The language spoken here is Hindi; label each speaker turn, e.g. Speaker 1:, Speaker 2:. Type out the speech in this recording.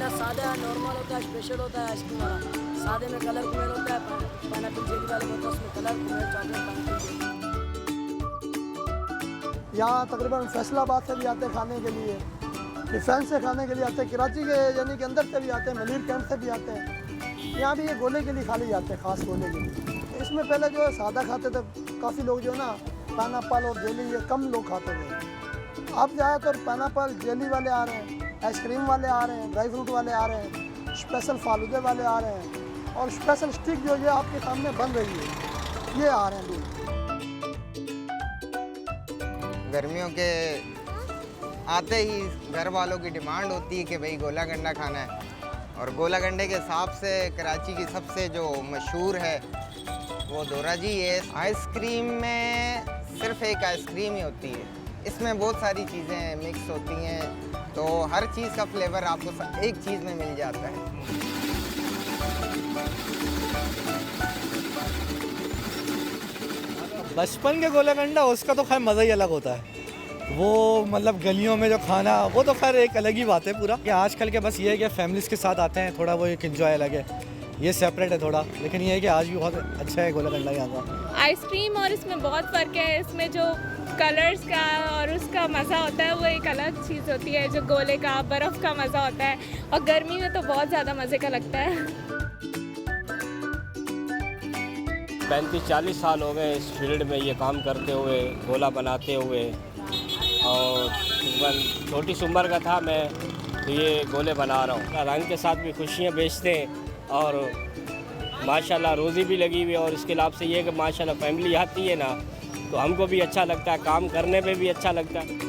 Speaker 1: मेरा सादा नॉर्मल होता है, स्पेशल होता है आइसक्रीम वाला। सादे में कलर कुमेर होता है, पाइनएप्पल जेली वाला होता है उसमें colour Kumer chocolate pineapple jelly.
Speaker 2: यहाँ तकरीबन फैसलाबाद से भी आते हैं खाने के लिए, डिफेंस से खाने के लिए आते हैं, कराची के यानी कि अंदर से भी आते हैं, मलीर कैंप से भी आते हैं। यहाँ भी ये गोले के लिए खाली जाते हैं, ख़ास गोले के लिए। इसमें पहले जो है सादा खाते थे काफ़ी लोग, जो है ना पाइनएप्पल और जेली ये कम लोग खाते थे। अब ज़्यादातर पाइनएप्पल जेली वाले आ रहे हैं, आइसक्रीम वाले आ रहे हैं, ड्राई फ्रूट वाले आ रहे हैं, स्पेशल फालूदे वाले आ रहे हैं, और स्पेशल स्टिक जो ये आपके सामने बन रही है ये आ रहे हैं लोग।
Speaker 3: गर्मियों के आते ही घर वालों की डिमांड होती है कि भाई गोला गंडा खाना है, और गोला गंडे के हिसाब से कराची की सबसे जो मशहूर है वो दोरा जी है। आइसक्रीम में सिर्फ एक आइसक्रीम ही होती है, इसमें बहुत सारी चीज़ें मिक्स होती हैं, तो हर चीज़ का फ्लेवर आपको एक चीज़ में मिल जाता है।
Speaker 4: बचपन के गोला गंडा उसका तो खैर मज़ा ही अलग होता है। वो मतलब गलियों में जो खाना, वो तो खैर एक अलग ही बात है पूरा। कि आजकल के बस ये है कि फैमिलीज़ के साथ आते हैं, थोड़ा वो एक एंजॉय अलग है, ये सेपरेट है थोड़ा। लेकिन ये है कि आज भी बहुत अच्छा है गोला गंडा यहाँ का।
Speaker 5: आइसक्रीम और इसमें बहुत फ़र्क है। इसमें जो कलर्स का और उसका मज़ा होता है वो एक अलग चीज़ होती है। जो गोले का बर्फ़ का मज़ा होता है, और गर्मी में तो बहुत ज़्यादा मज़े का लगता है।
Speaker 6: 35-40 साल हो गए इस फील्ड में ये काम करते हुए, गोला बनाते हुए, और तकरीबन छोटी सी उम्र का था मैं तो ये गोले बना रहा हूँ। रंग के साथ भी खुशियाँ बेचते हैं, और माशाल्लाह रोज़ी भी लगी हुई है। और इसके लाभ से ये है कि माशाल्लाह फैमिली आती है ना, तो हमको भी अच्छा लगता है, काम करने में भी अच्छा लगता है।